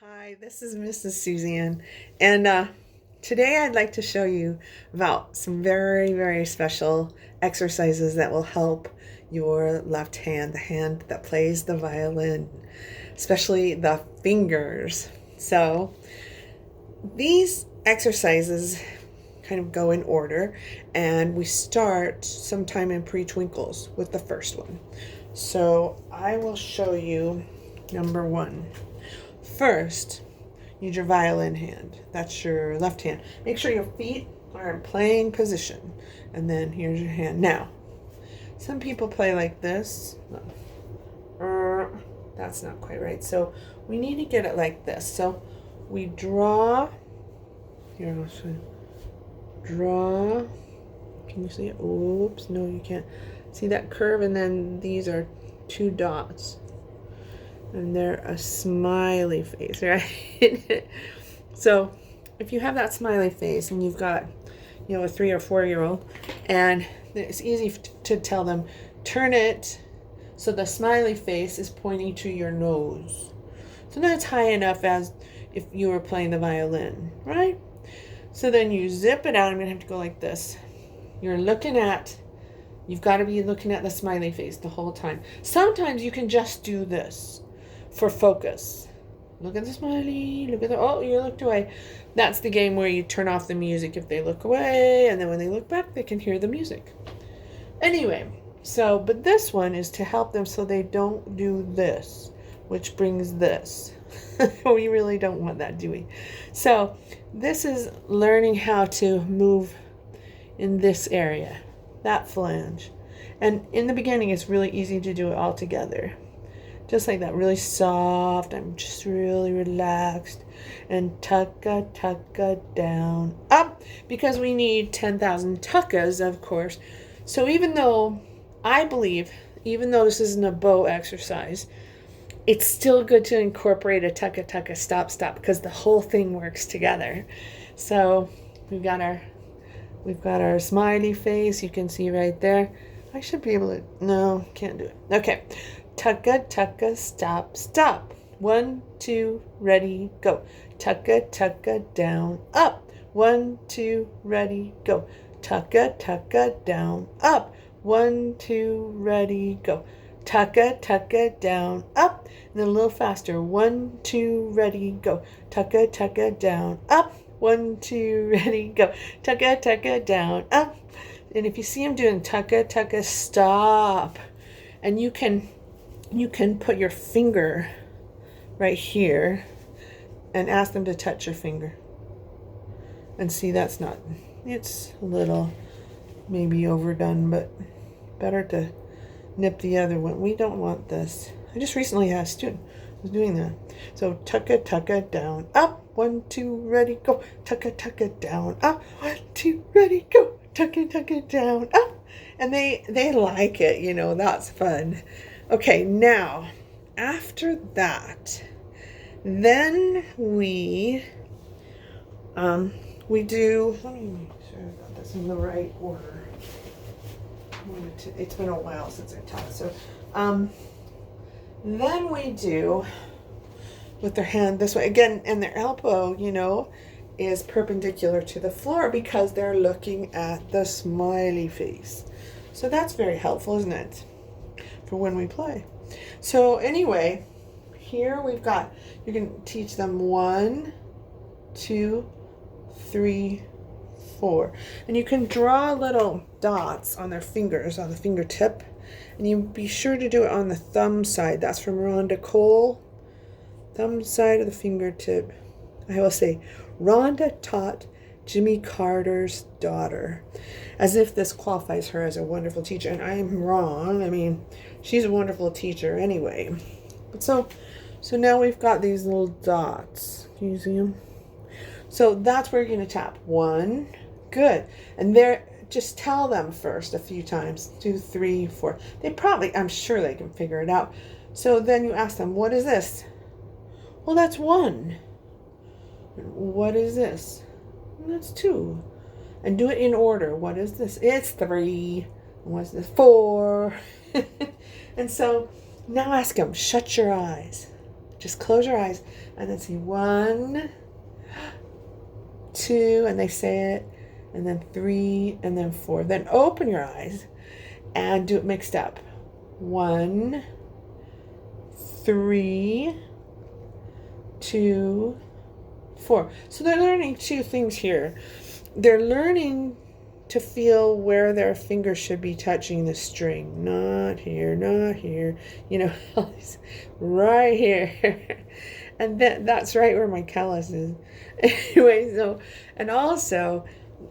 Hi, this is Mrs. Suzanne, and today I'd like to show you about some very, very special exercises that will help your left hand, the hand that plays the violin, especially the fingers. So these exercises kind of go in order, and we start sometime in pre-twinkles with the first one. So I will show you number one. First, use your violin hand. That's your left hand. Make sure your feet are in playing position. And then here's your hand. Now, some people play like this. That's not quite right. So we need to get it like this. So we draw. Here, I'll show you. Draw. Can you see it? Oops, no, you can't. See that curve? And then these are two dots. And they're a smiley face, right? So if you have that smiley face and you've got, a 3 or 4-year-old, and it's easy to tell them, turn it so the smiley face is pointing to your nose. So that's high enough as if you were playing the violin, right? So then you zip it out. I'm going to have to go like this. You've got to be looking at the smiley face the whole time. Sometimes you can just do this for focus. Look at the smiley, you looked away. That's the game where you turn off the music if they look away, and then when they look back, they can hear the music. Anyway, but this one is to help them so they don't do this, which brings this. We really don't want that, do we? So this is learning how to move in this area, that flange. And in the beginning, it's really easy to do it all together. Just like that, really soft. I'm just really relaxed. And tucka, down, up. Because we need 10,000 tuckas, of course. So even though this isn't a bow exercise, it's still good to incorporate a tucka, stop, because the whole thing works together. So we've got our smiley face. You can see right there. I should be able to, no, can't do it. Okay. Tucka, stop. 1, 2, ready, go. Tucka, down, up. 1, 2, ready, go. Tucka, down, up. 1, 2, ready, go. Tucka, down, up. And then a little faster. 1, 2, ready, go. Tucka, down, up. 1, 2, ready, go. Tucka, down, up. And if you see him doing tucka, stop. And you can put your finger right here and ask them to touch your finger. And see, it's a little maybe overdone, but better to nip the other one. We don't want this. I just recently had a student who was doing that. So tucka, down, up. 1, 2, ready, go. Tucka, down, up. 1, 2, ready, go. Tucka, down, up. And they like it, that's fun. Okay, now, after that, then we do, let me make sure I got this in the right order. It's been a while since I taught. So, then we do with their hand this way. Again, and their elbow, is perpendicular to the floor because they're looking at the smiley face. So that's very helpful, isn't it? For when we play. So anyway, here you can teach them 1, 2, 3, 4. And you can draw little dots on their fingers, on the fingertip. And you be sure to do it on the thumb side. That's from Rhonda Cole. Thumb side of the fingertip. I will say, Rhonda taught Jimmy Carter's daughter, as if this qualifies her as a wonderful teacher. And I'm wrong. I mean, she's a wonderful teacher anyway. But so now we've got these little dots. Can you see them? So that's where you're going to tap. 1, good. And just tell them first a few times. 2, 3, 4. I'm sure they can figure it out. So then you ask them, what is this? Well, that's 1. What is this? That's 2. And do it in order. What is this? It's 3. What's this? 4. And so now ask them, shut your eyes. Just close your eyes and then see 1, 2, and they say it, and then 3, and then 4. Then open your eyes and do it mixed up. 1, 3, 2, 4. So they're learning 2 things here. They're learning to feel where their fingers should be touching the string. Not here, not here. You know, right here. And that's right where my callus is. Anyway, so, and also,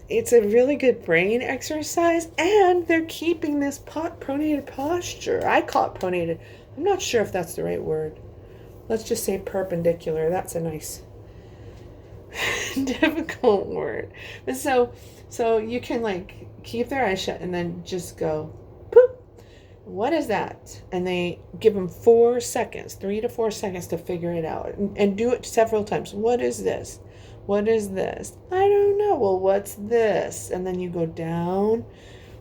it's a really good brain exercise, and they're keeping this pronated posture. I call it pronated. I'm not sure if that's the right word. Let's just say perpendicular. That's a nice difficult word. But so you can like keep their eyes shut and then just go, poop. What is that? And they give them 4 seconds, 3 to 4 seconds to figure it out, and do it several times. What is this? What is this? I don't know. Well, what's this? And then you go down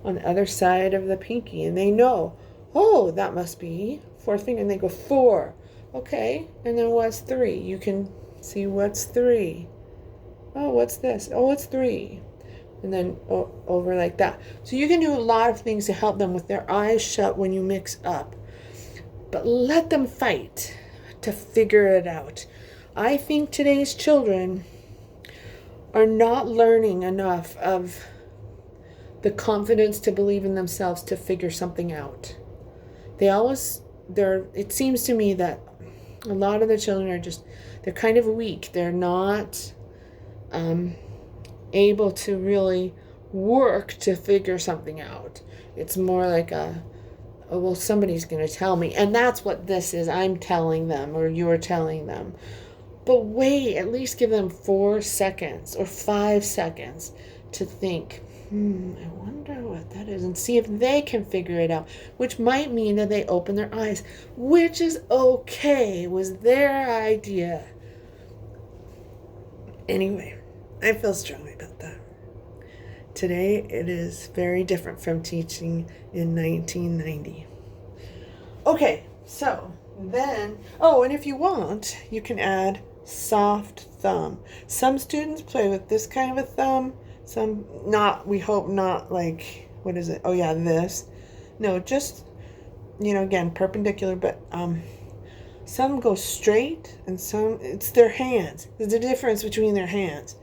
on the other side of the pinky, and they know, oh, that must be 4th finger. And they go 4. Okay. And then what's 3? You can see what's 3. Oh, what's this? Oh, it's 3. And then over like that. So you can do a lot of things to help them with their eyes shut when you mix up. But let them fight to figure it out. I think today's children are not learning enough of the confidence to believe in themselves to figure something out. It seems to me that a lot of the children are they're kind of weak. They're not able to really work to figure something out. It's more like oh, well, somebody's going to tell me. And that's what this is. I'm telling them, or you're telling them. But wait, at least give them 4 seconds or 5 seconds to think, I wonder what that is, and see if they can figure it out, which might mean that they open their eyes, which is okay. It was their idea. Anyway, I feel strongly about that. Today, it is very different from teaching in 1990. Okay, so then, and if you want, you can add soft thumb. Some students play with this kind of a thumb. Some not, we hope not like, what is it? Oh yeah, this. No, just, again, perpendicular, but some go straight and some, it's their hands. There's a difference between their hands.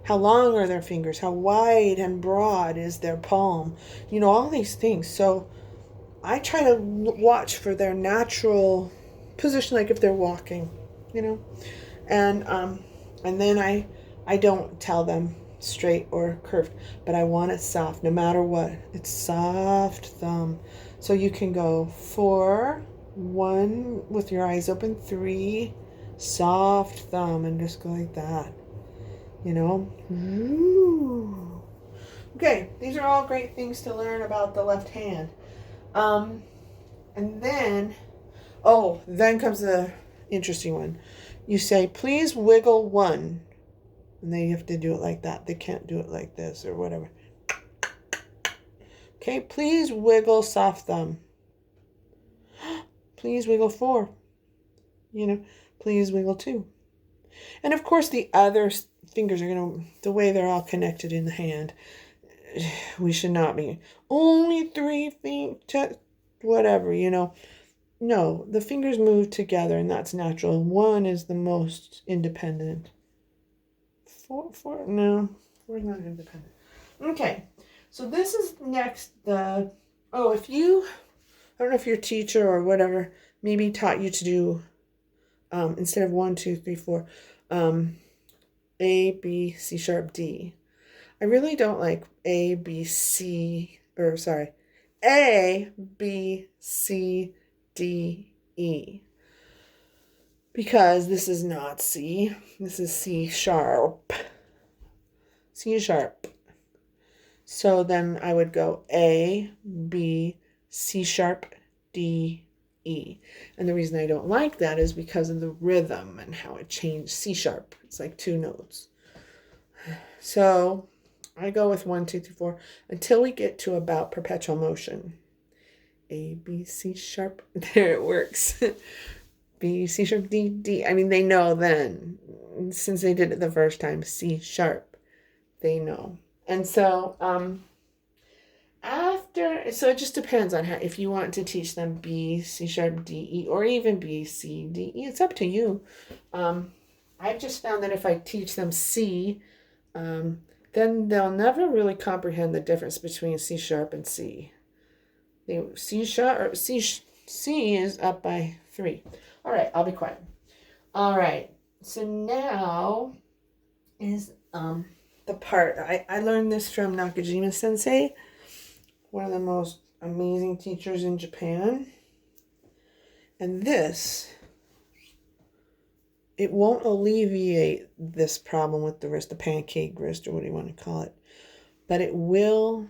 How long are their fingers? How wide and broad is their palm? All these things. So I try to watch for their natural position, like if they're walking, and then I don't tell them straight or curved, but I want it soft no matter what. It's soft thumb. So you can go 4, 1 with your eyes open, 3, soft thumb, and just go like that. Ooh. Okay, these are all great things to learn about the left hand. And then comes the interesting one. You say, please wiggle 1. And they have to do it like that. They can't do it like this or whatever. Okay, please wiggle soft thumb. Please wiggle 4. Please wiggle 2. And of course, the other fingers are the way they're all connected in the hand, we should not be only 3 feet, whatever, No, the fingers move together, and that's natural. 1 is the most independent. 4, no, 4 is not independent. Okay, so this is next. I don't know if your teacher or whatever maybe taught you to do, instead of 1, 2, 3, 4, A, B, C sharp, D. I really don't like A, B, C, A, B, C, D, E. Because this is not C. This is C sharp. C sharp. So then I would go A, B, C sharp, D, E. And the reason I don't like that is because of the rhythm and how it changed. C sharp. It's like 2 notes. So I go with 1, 2, 3, 4 until we get to about perpetual motion. A, B, C sharp. There, it works. B, C sharp, D, D. I mean, they know then, since they did it the first time, C sharp, they know. And so, so it just depends on how, if you want to teach them B, C sharp, D, E, or even B, C, D, E, it's up to you. I've just found that if I teach them C, then they'll never really comprehend the difference between C sharp and C. C sharp or C is up by 3. All right, I'll be quiet. All right, so now is the part I learned this from Nakajima Sensei, one of the most amazing teachers in Japan. And this, it won't alleviate this problem with the wrist, the pancake wrist, or what do you want to call it, but it will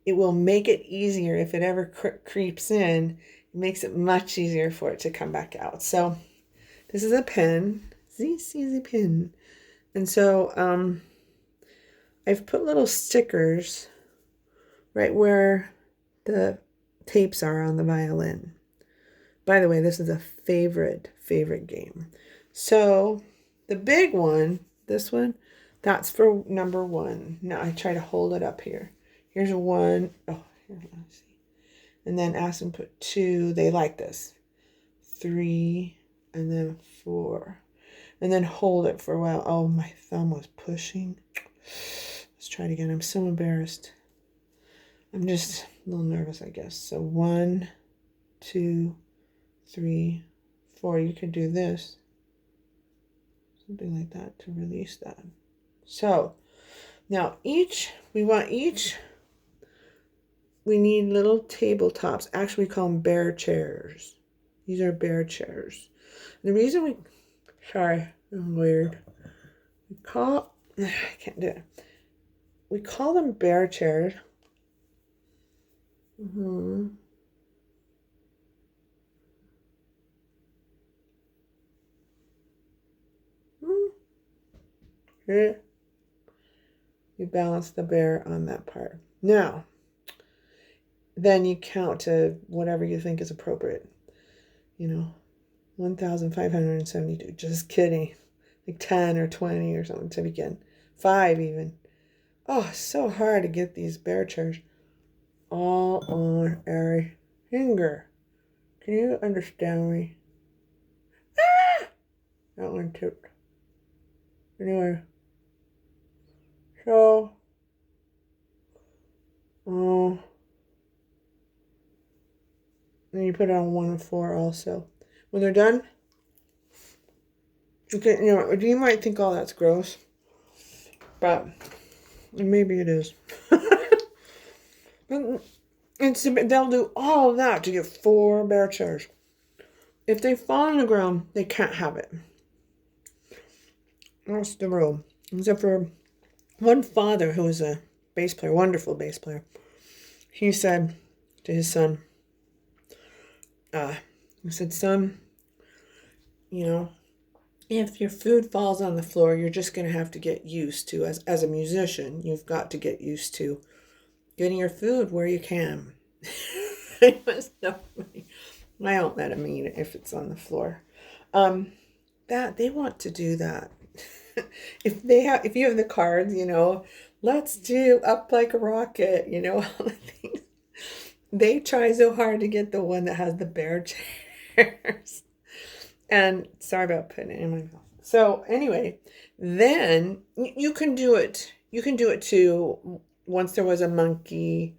make it easier if it ever creeps in. It makes it much easier for it to come back out. So this is a pen. This is a pen. And so I've put little stickers right where the tapes are on the violin. By the way, this is a favorite game. So the big one, this one, that's for number 1. Now I try to hold it up here. Here's a 1. Oh, here, let's see. And then ask them put 2. They like this. 3, and then 4. And then hold it for a while. Oh, my thumb was pushing. Let's try it again. I'm so embarrassed. I'm just a little nervous, I guess. So 1, 2, 3, 4. You could do this. Something like that to release that. So now we need little tabletops. Actually, we call them bear chairs. These are bear chairs. And the reason sorry, I'm weird. I can't do it. We call them bear chairs. Here. You balance the bear on that part. Now, then you count to whatever you think is appropriate. 1,572. Just kidding. Like 10 or 20 or something to begin. 5 even. Oh, so hard to get these bear chairs all on every finger. Can you understand me? Ah! That one tipped. Anyway. So, then you put it on 1 and 4 also. When they're done, you can, you might think, oh, that's gross, but maybe it is. They'll do all of that to get 4 bear chairs. If they fall on the ground, they can't have it. That's the rule. Except for one father who was a bass player, wonderful bass player. He said to his son, son, if your food falls on the floor, you're just going to have to get used to, as a musician, you've got to get used to getting your food where you can. It was so funny. I don't let him eat it if it's on the floor. That they want to do that. If you have the cards, let's do Up Like a Rocket, all the things. They try so hard to get the one that has the bear chairs. And sorry about putting it in my mouth. So anyway, then you can do it. You can do it too. Once there was a monkey,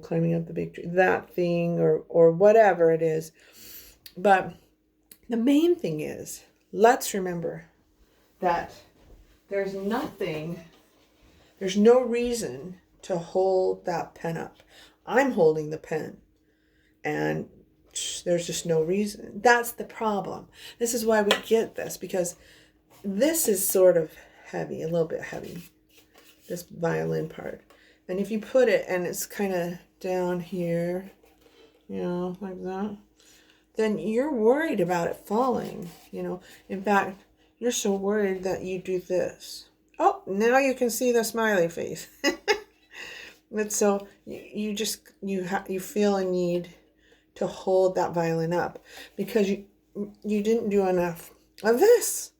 climbing up the big tree, that thing, or whatever it is. But the main thing is, let's remember that there's no reason to hold that pen up. I'm holding the pen, and there's just no reason. That's the problem. This is why we get this, because this is sort of heavy, a little bit heavy, this violin part. And if you put it, and it's kind of down here, like that, then you're worried about it falling, In fact, you're so worried that you do this. Oh, now you can see the smiley face. But so you feel a need to hold that violin up, because you didn't do enough of this.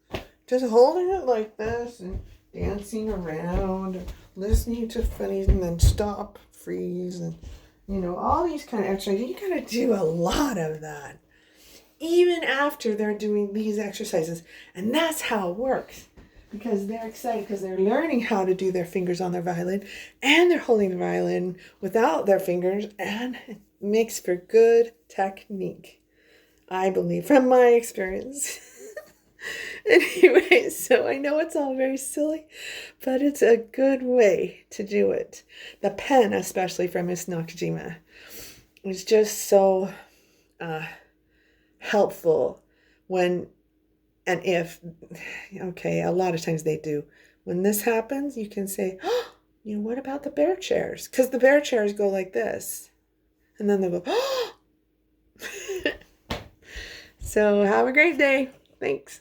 Just holding it like this and dancing around, and listening to funnies, and then stop, freeze, and all these kind of exercises. You gotta do a lot of that, even after they're doing these exercises. And that's how it works, because they're excited, because they're learning how to do their fingers on their violin, and they're holding the violin without their fingers, and it makes for good technique, I believe, from my experience. Anyway, so I know it's all very silly, but it's a good way to do it. The pen, especially from Miss Nakajima, is just so helpful when and if, okay, a lot of times they do. When this happens, you can say, oh, what about the bear chairs? Because the bear chairs go like this. And then they'll go, oh. So have a great day. Thanks.